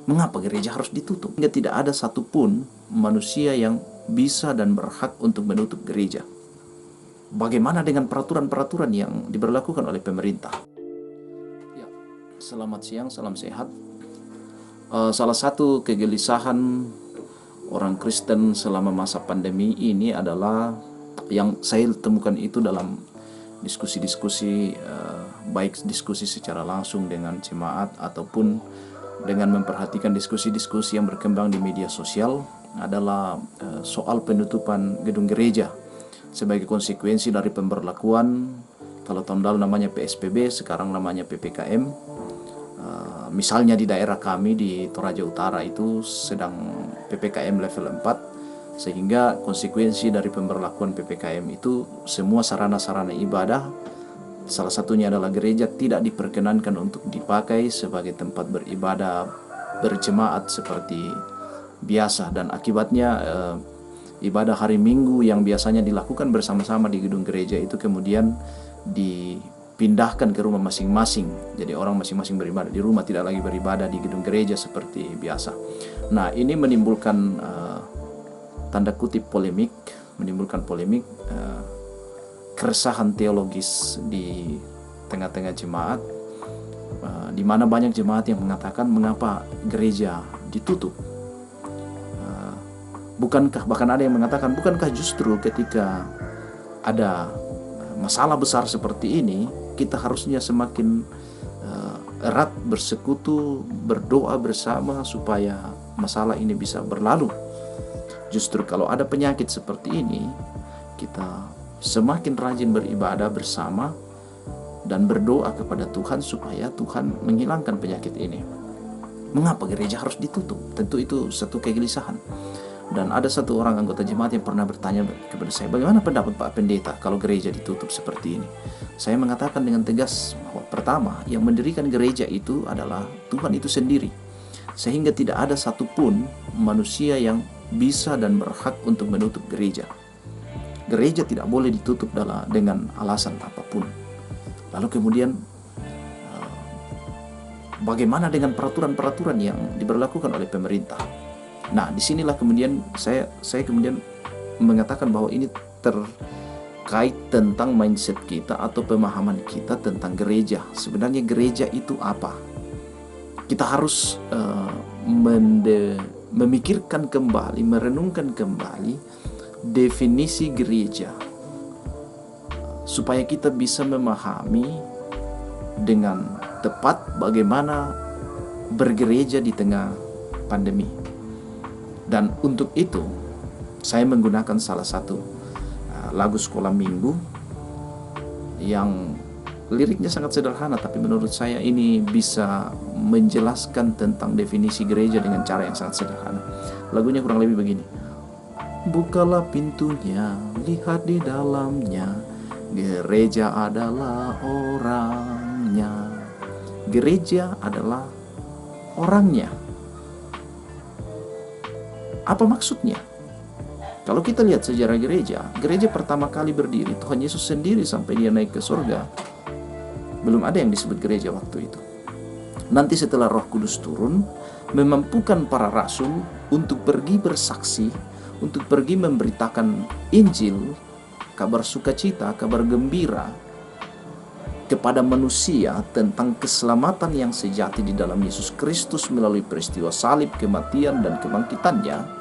Mengapa gereja harus ditutup? Hingga tidak ada satupun manusia yang bisa dan berhak untuk menutup gereja. Bagaimana dengan peraturan-peraturan yang diberlakukan oleh pemerintah? Ya, selamat siang, salam sehat. Salah satu kegelisahan orang Kristen selama masa pandemi ini adalah yang saya temukan itu dalam diskusi-diskusi, baik diskusi secara langsung dengan jemaat ataupun dengan memperhatikan diskusi-diskusi yang berkembang di media sosial, adalah soal penutupan gedung gereja sebagai konsekuensi dari pemberlakuan, kalau tahun lalu namanya PSBB, sekarang namanya PPKM. Misalnya di daerah kami di Toraja Utara itu sedang PPKM level 4, sehingga konsekuensi dari pemberlakuan PPKM itu semua sarana-sarana ibadah, salah satunya adalah gereja, tidak diperkenankan untuk dipakai sebagai tempat beribadah berjemaat seperti biasa. Dan akibatnya ibadah hari Minggu yang biasanya dilakukan bersama-sama di gedung gereja itu kemudian dipindahkan ke rumah masing-masing. Jadi orang masing-masing beribadah di rumah, tidak lagi beribadah di gedung gereja seperti biasa. Nah, ini menimbulkan tanda kutip polemik, keresahan teologis di tengah-tengah jemaat, di mana banyak jemaat yang mengatakan, mengapa gereja ditutup? Bukankah, bahkan ada yang mengatakan, bukankah justru ketika ada masalah besar seperti ini, kita harusnya semakin erat bersekutu, berdoa bersama supaya masalah ini bisa berlalu. Justru kalau ada penyakit seperti ini, kita semakin rajin beribadah bersama dan berdoa kepada Tuhan supaya Tuhan menghilangkan penyakit ini. Mengapa gereja harus ditutup? Tentu itu satu kegelisahan. Dan ada satu orang anggota jemaat yang pernah bertanya kepada saya, bagaimana pendapat Pak Pendeta kalau gereja ditutup seperti ini? Saya mengatakan dengan tegas bahwa pertama, yang mendirikan gereja itu adalah Tuhan itu sendiri, sehingga tidak ada satupun manusia yang bisa dan berhak untuk menutup gereja. Gereja tidak boleh ditutup dengan alasan apapun. Lalu kemudian bagaimana dengan peraturan-peraturan yang diberlakukan oleh pemerintah? Nah, disinilah kemudian saya kemudian mengatakan bahwa ini terkait tentang mindset kita atau pemahaman kita tentang gereja. Sebenarnya gereja itu apa? Kita harus memikirkan kembali, merenungkan kembali definisi gereja, supaya kita bisa memahami dengan tepat bagaimana bergereja di tengah pandemi. Dan untuk itu saya menggunakan salah satu lagu sekolah minggu yang liriknya sangat sederhana, tapi menurut saya ini bisa menjelaskan tentang definisi gereja dengan cara yang sangat sederhana. Lagunya kurang lebih begini: bukalah pintunya, lihat di dalamnya, gereja adalah orangnya. Gereja adalah orangnya. Apa maksudnya? Kalau kita lihat sejarah gereja pertama kali berdiri, Tuhan Yesus sendiri sampai dia naik ke surga, belum ada yang disebut gereja waktu itu. Nanti setelah Roh Kudus turun, memampukan para rasul untuk pergi bersaksi, untuk pergi memberitakan Injil, kabar sukacita, kabar gembira kepada manusia tentang keselamatan yang sejati di dalam Yesus Kristus melalui peristiwa salib, kematian, dan kebangkitannya.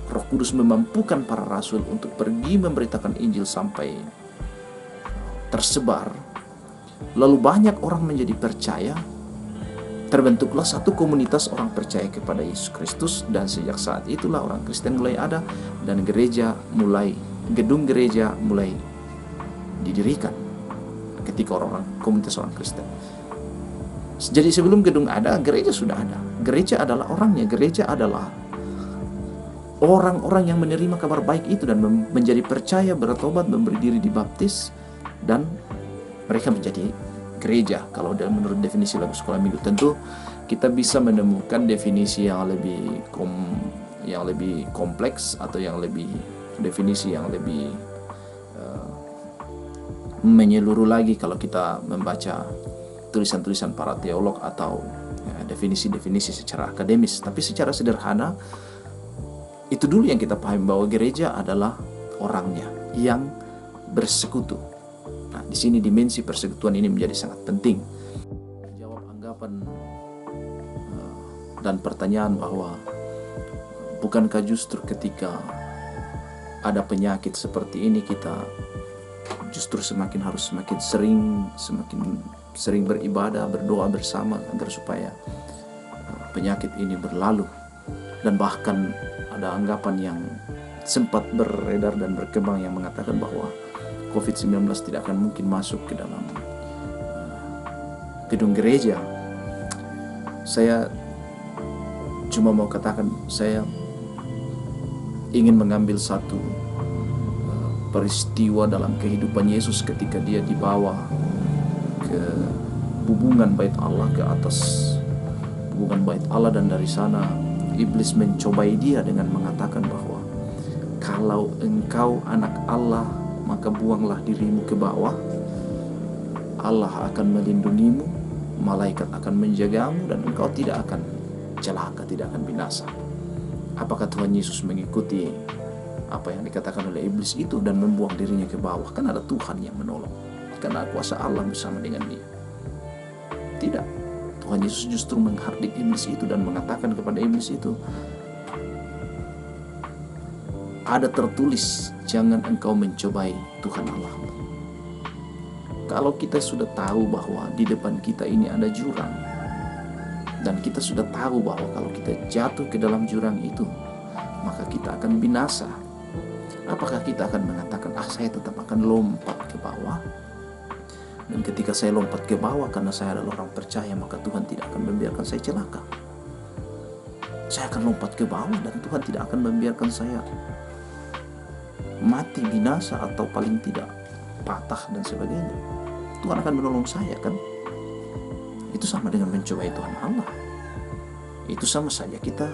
Roh Kudus memampukan para rasul untuk pergi memberitakan Injil sampai tersebar. Lalu banyak orang menjadi percaya. Terbentuklah satu komunitas orang percaya kepada Yesus Kristus, dan sejak saat itulah orang Kristen mulai ada dan gedung gereja mulai didirikan ketika komunitas orang Kristen. Jadi sebelum gedung ada, gereja sudah ada. Gereja adalah orangnya, gereja adalah orang-orang yang menerima kabar baik itu dan menjadi percaya, bertobat, memberi diri dibaptis, dan mereka menjadi gereja. Kalau menurut definisi lagu sekolah minggu, tentu kita bisa menemukan definisi yang lebih kompleks atau definisi yang lebih menyeluruh lagi kalau kita membaca tulisan-tulisan para teolog atau definisi-definisi secara akademis, tapi secara sederhana itu dulu yang kita pahami, bahwa gereja adalah orangnya yang bersekutu. Nah, di sini dimensi persekutuan ini menjadi sangat penting. Jawab anggapan dan pertanyaan bahwa bukankah justru ketika ada penyakit seperti ini kita justru harus semakin sering beribadah, berdoa bersama agar supaya penyakit ini berlalu. Dan bahkan ada anggapan yang sempat beredar dan berkembang yang mengatakan bahwa COVID-19 tidak akan mungkin masuk ke dalam gedung gereja. Saya cuma mau katakan, saya ingin mengambil satu peristiwa dalam kehidupan Yesus ketika dia dibawa ke hubungan bait Allah, ke atas hubungan bait Allah, dan dari sana iblis mencobai dia dengan mengatakan bahwa kalau engkau anak Allah, maka buanglah dirimu ke bawah, Allah akan melindungimu, malaikat akan menjagamu, dan engkau tidak akan celaka, tidak akan binasa. Apakah Tuhan Yesus mengikuti apa yang dikatakan oleh iblis itu dan membuang dirinya ke bawah? Kan ada Tuhan yang menolong, karena kuasa Allah bersama dengan dia. Tidak, Tuhan Yesus justru menghardik iblis itu dan mengatakan kepada iblis itu, ada tertulis, jangan engkau mencobai Tuhan Allah. Kalau kita sudah tahu bahwa di depan kita ini ada jurang, dan kita sudah tahu bahwa kalau kita jatuh ke dalam jurang itu, maka kita akan binasa, apakah kita akan mengatakan, saya tetap akan lompat ke bawah? Dan ketika saya lompat ke bawah karena saya adalah orang percaya, maka Tuhan tidak akan membiarkan saya celaka. Saya akan lompat ke bawah dan Tuhan tidak akan membiarkan saya mati, binasa, atau paling tidak patah dan sebagainya. Tuhan akan menolong saya, kan? Itu sama dengan mencobai Tuhan Allah. Itu sama saja, kita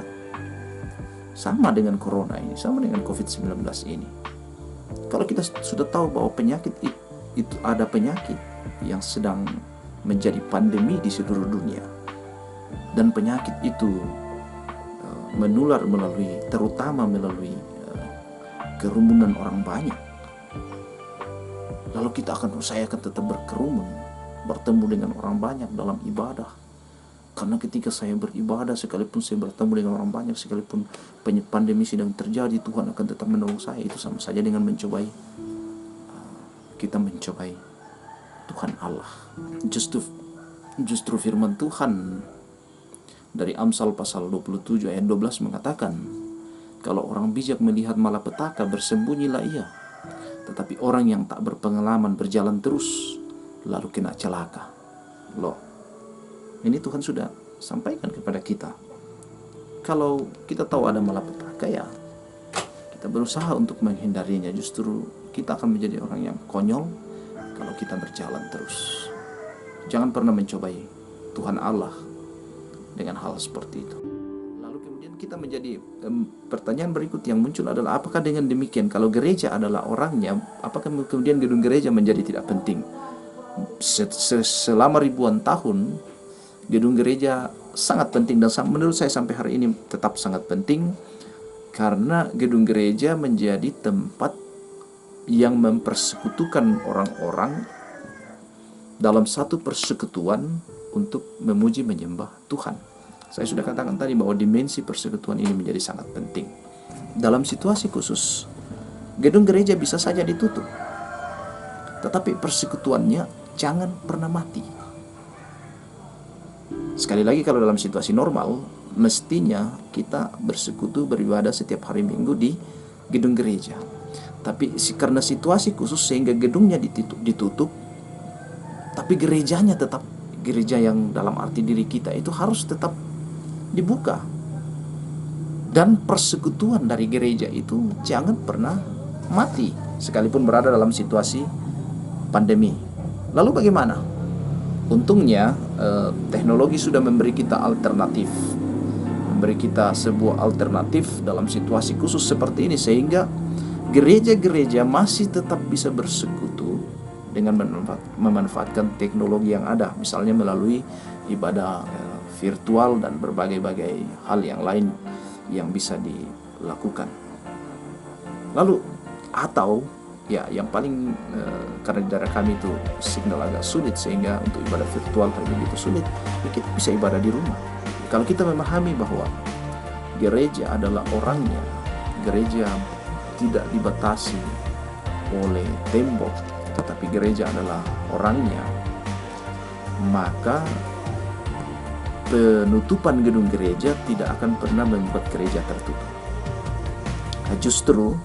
sama dengan corona ini, sama dengan COVID-19 ini. Kalau kita sudah tahu bahwa penyakit itu ada penyakit yang sedang menjadi pandemi di seluruh dunia, dan penyakit itu menular terutama melalui kerumunan orang banyak, lalu saya akan tetap berkerumun, bertemu dengan orang banyak dalam ibadah. Karena ketika saya beribadah, sekalipun saya bertemu dengan orang banyak, sekalipun pandemi sedang terjadi, Tuhan akan tetap menolong saya. Itu sama saja dengan kita mencobai Tuhan Allah. Justru firman Tuhan dari Amsal pasal 27 ayat 12 mengatakan, kalau orang bijak melihat malapetaka, bersembunyilah ia. Tetapi orang yang tak berpengalaman berjalan terus, lalu kena celaka. Loh, ini Tuhan sudah sampaikan kepada kita. Kalau kita tahu ada malapetaka, ya kita berusaha untuk menghindarinya. Justru kita akan menjadi orang yang konyol kalau kita berjalan terus. Jangan pernah mencobai Tuhan Allah dengan hal seperti itu. Lalu kemudian kita menjadi pertanyaan berikut yang muncul adalah, apakah dengan demikian kalau gereja adalah orangnya, apakah kemudian gedung gereja menjadi tidak penting? Selama ribuan tahun gedung gereja sangat penting, dan menurut saya sampai hari ini tetap sangat penting, karena gedung gereja menjadi tempat yang mempersekutukan orang-orang dalam satu persekutuan untuk memuji menyembah Tuhan. Saya sudah katakan tadi bahwa dimensi persekutuan ini menjadi sangat penting. Dalam situasi khusus, gedung gereja bisa saja ditutup, tetapi persekutuannya jangan pernah mati. Sekali lagi, kalau dalam situasi normal, mestinya kita bersekutu, beribadah setiap hari Minggu di gedung gereja. Tapi karena situasi khusus sehingga gedungnya ditutup, tapi gerejanya tetap, gereja yang dalam arti diri kita itu harus tetap dibuka. Dan persekutuan dari gereja itu jangan pernah mati, sekalipun berada dalam situasi pandemi. Lalu bagaimana? Untungnya teknologi sudah memberi kita alternatif, memberi kita sebuah alternatif dalam situasi khusus seperti ini, sehingga gereja-gereja masih tetap bisa bersekutu dengan memanfaatkan teknologi yang ada, misalnya melalui ibadah virtual dan berbagai-bagai hal yang lain yang bisa dilakukan. Lalu atau ya yang paling karena di daerah kami itu signal agak sulit sehingga untuk ibadah virtual begitu sulit, ya kita bisa ibadah di rumah. Kalau kita memahami bahwa gereja adalah orangnya, gereja tidak dibatasi oleh tembok, tetapi gereja adalah orangnya, maka penutupan gedung gereja tidak akan pernah membuat gereja tertutup. Nah, justru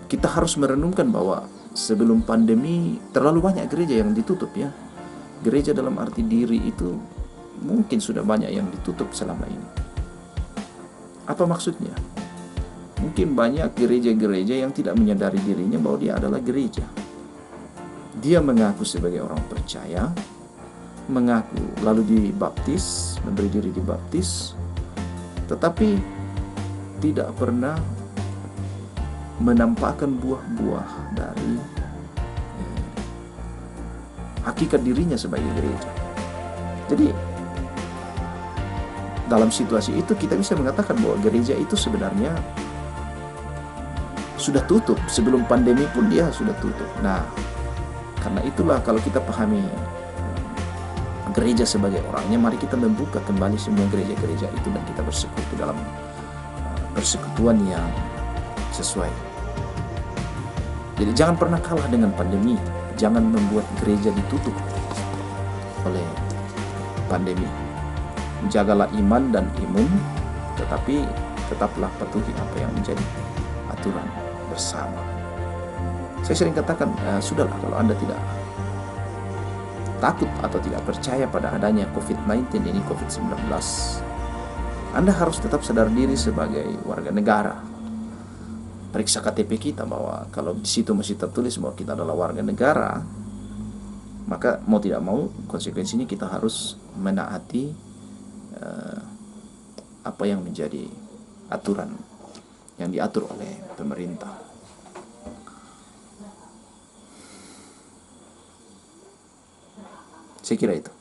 kita harus merenungkan bahwa sebelum pandemi terlalu banyak gereja yang ditutup ya. Gereja dalam arti diri itu mungkin sudah banyak yang ditutup selama ini. Apa maksudnya? Mungkin banyak gereja-gereja yang tidak menyadari dirinya bahwa dia adalah gereja. Dia mengaku sebagai orang percaya, mengaku lalu dibaptis, memberi diri dibaptis, tetapi tidak pernah menampakkan buah-buah dari hakikat dirinya sebagai gereja. Jadi dalam situasi itu kita bisa mengatakan bahwa gereja itu sebenarnya sudah tutup. Sebelum pandemi pun dia sudah tutup. Nah, karena itulah kalau kita pahami gereja sebagai orangnya, mari kita membuka kembali semua gereja-gereja itu dan kita bersekutu dalam persekutuan yang sesuai. Jadi jangan pernah kalah dengan pandemi. Jangan membuat gereja ditutup oleh pandemi. Jagalah iman dan imun, tetapi tetaplah patuhi apa yang menjadi aturan bersama. Saya sering katakan, sudahlah kalau Anda tidak takut atau tidak percaya pada adanya COVID-19 ini, COVID-19, Anda harus tetap sadar diri sebagai warga negara. Periksa KTP kita bahwa kalau di situ masih tertulis bahwa kita adalah warga negara, maka mau tidak mau konsekuensinya kita harus menaati apa yang menjadi aturan yang diatur oleh pemerintah. Saya kira itu.